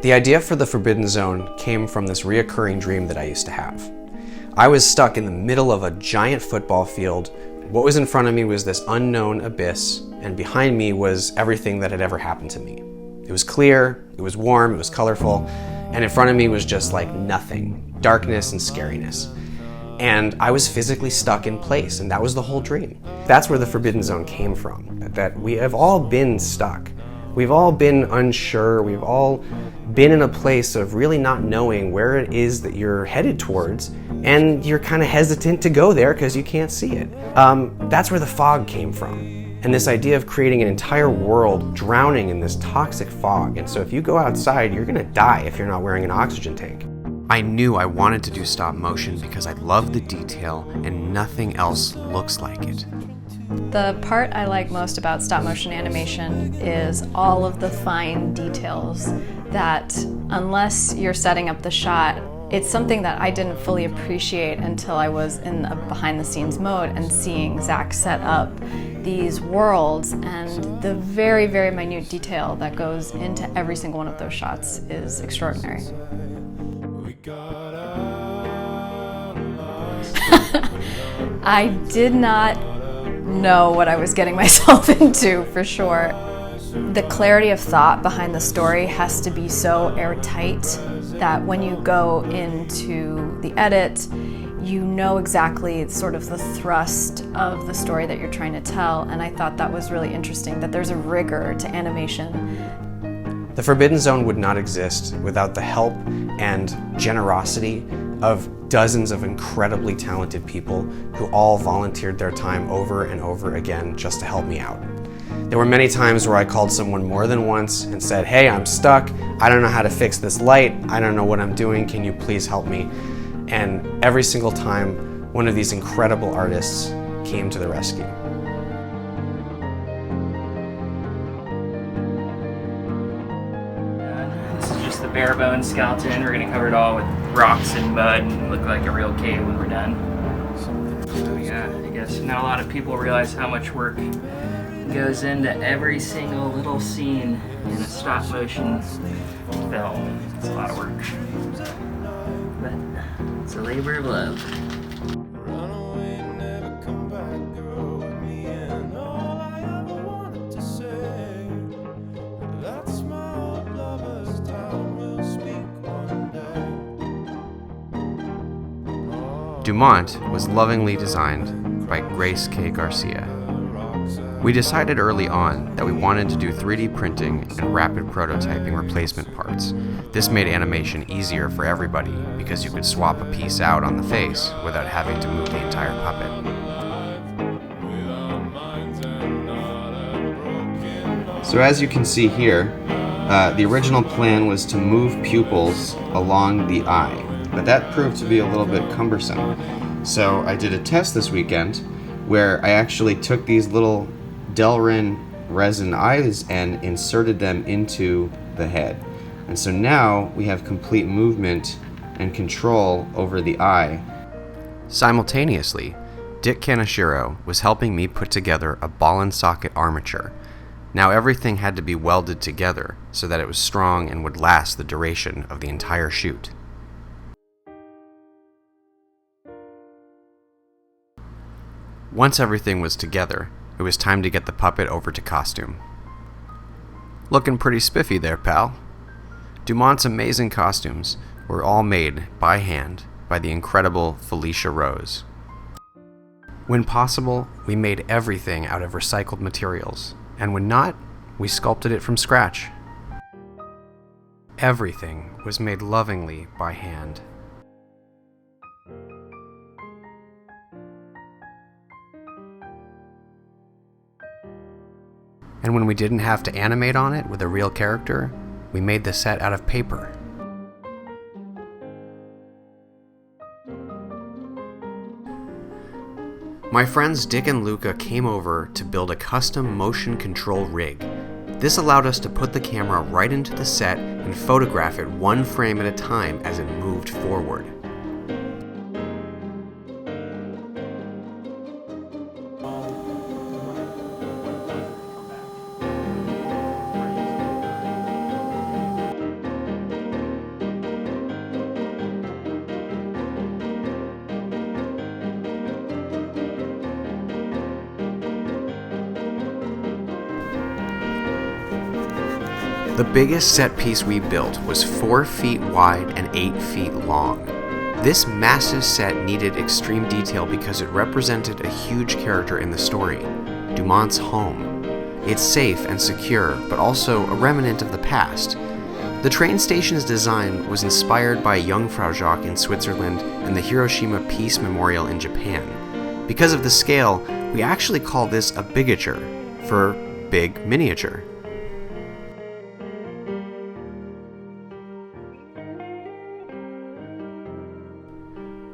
The idea for the Forbidden Zone came from this reoccurring dream that I used to have. I was stuck in the middle of a giant football field. What was in front of me was this unknown abyss, and behind me was everything that had ever happened to me. It was clear, it was warm, it was colorful, and in front of me was just like nothing, darkness and scariness. And I was physically stuck in place, and that was the whole dream. That's where the Forbidden Zone came from, that we have all been stuck. We've all been unsure, we've all been in a place of really not knowing where it is that you're headed towards, and you're kind of hesitant to go there because you can't see it. That's where the fog came from. And this idea of creating an entire world drowning in this toxic fog. And so if you go outside, you're gonna die if you're not wearing an oxygen tank. I knew I wanted to do stop motion because I love the detail and nothing else looks like it. The part I like most about stop motion animation is all of the fine details that, unless you're setting up the shot, it's something that I didn't fully appreciate until I was in a behind the scenes mode and seeing Zach set up these worlds, and the very, very minute detail that goes into every single one of those shots is extraordinary. I did not know what I was getting myself into, for sure. The clarity of thought behind the story has to be so airtight that when you go into the edit, you know exactly sort of the thrust of the story that you're trying to tell, and I thought that was really interesting, that there's a rigor to animation. The Forbidden Zone would not exist without the help and generosity of dozens of incredibly talented people who all volunteered their time over and over again just to help me out. There were many times where I called someone more than once and said, "Hey, I'm stuck, I don't know how to fix this light, I don't know what I'm doing, can you please help me?" And every single time, one of these incredible artists came to the rescue. This is just the bare bones skeleton. We're gonna cover it all with rocks and mud and look like a real cave when we're done. So yeah, I guess not a lot of people realize how much work goes into every single little scene in a stop motion film. It's a lot of work, but it's a labor of love. Dumont was lovingly designed by Grace K. Garcia. We decided early on that we wanted to do 3D printing and rapid prototyping replacement parts. This made animation easier for everybody because you could swap a piece out on the face without having to move the entire puppet. So as you can see here, the original plan was to move pupils along the eye, but that proved to be a little bit cumbersome. So I did a test this weekend where I actually took these little Delrin resin eyes and inserted them into the head. And so now we have complete movement and control over the eye. Simultaneously, Dick Kaneshiro was helping me put together a ball and socket armature. Now everything had to be welded together so that it was strong and would last the duration of the entire shoot. Once everything was together, it was time to get the puppet over to costume. Looking pretty spiffy there, pal. Dumont's amazing costumes were all made by hand by the incredible Felicia Rose. When possible, we made everything out of recycled materials, and when not, we sculpted it from scratch. Everything was made lovingly by hand. And when we didn't have to animate on it with a real character, we made the set out of paper. My friends Dick and Luca came over to build a custom motion control rig. This allowed us to put the camera right into the set and photograph it one frame at a time as it moved forward. The biggest set piece we built was 4 feet wide and 8 feet long. This massive set needed extreme detail because it represented a huge character in the story, Dumont's home. It's safe and secure, but also a remnant of the past. The train station's design was inspired by Jungfraujoch in Switzerland and the Hiroshima Peace Memorial in Japan. Because of the scale, we actually call this a bigature, for big miniature.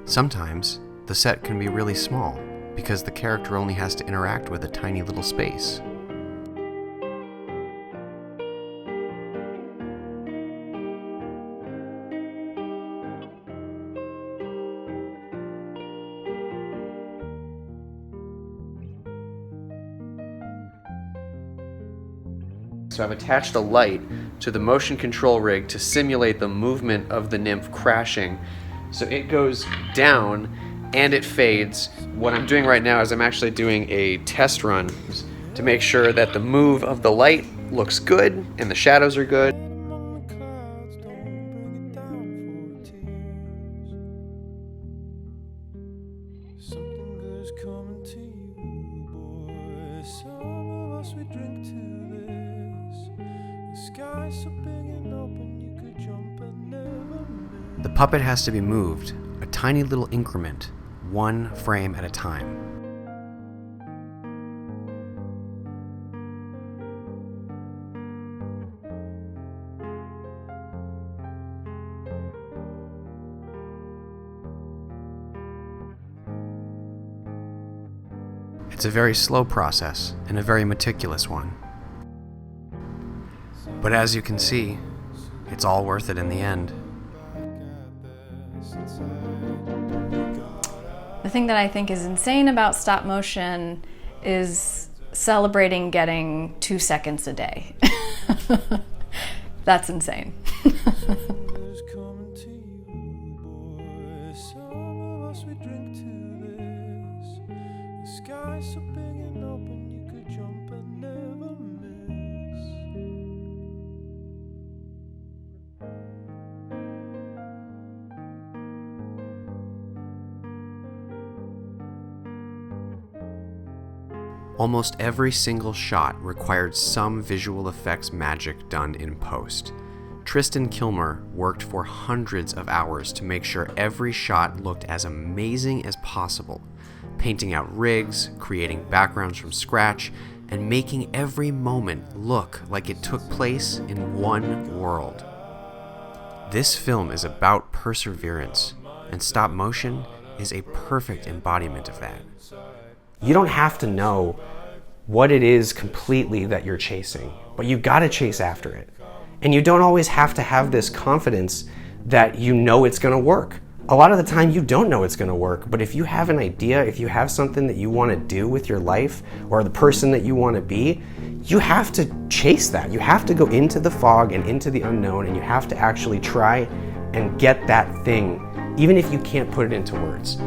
Sometimes, the set can be really small, because the character only has to interact with a tiny little space. So I've attached a light to the motion control rig to simulate the movement of the nymph crashing. So it goes down and it fades. What I'm doing right now is I'm actually doing a test run to make sure that the move of the light looks good and the shadows are good. The puppet has to be moved, a tiny little increment, 1 frame at a time. It's a very slow process and a very meticulous one. But as you can see, it's all worth it in the end. The thing that I think is insane about stop motion is celebrating getting 2 seconds a day. That's insane. Almost every single shot required some visual effects magic done in post. Tristan Kilmer worked for hundreds of hours to make sure every shot looked as amazing as possible, painting out rigs, creating backgrounds from scratch, and making every moment look like it took place in one world. This film is about perseverance, and stop motion is a perfect embodiment of that. You don't have to know what it is completely that you're chasing, but you gotta chase after it. And you don't always have to have this confidence that you know it's gonna work. A lot of the time you don't know it's gonna work, but if you have an idea, if you have something that you wanna do with your life or the person that you wanna be, you have to chase that. You have to go into the fog and into the unknown, and you have to actually try and get that thing, even if you can't put it into words.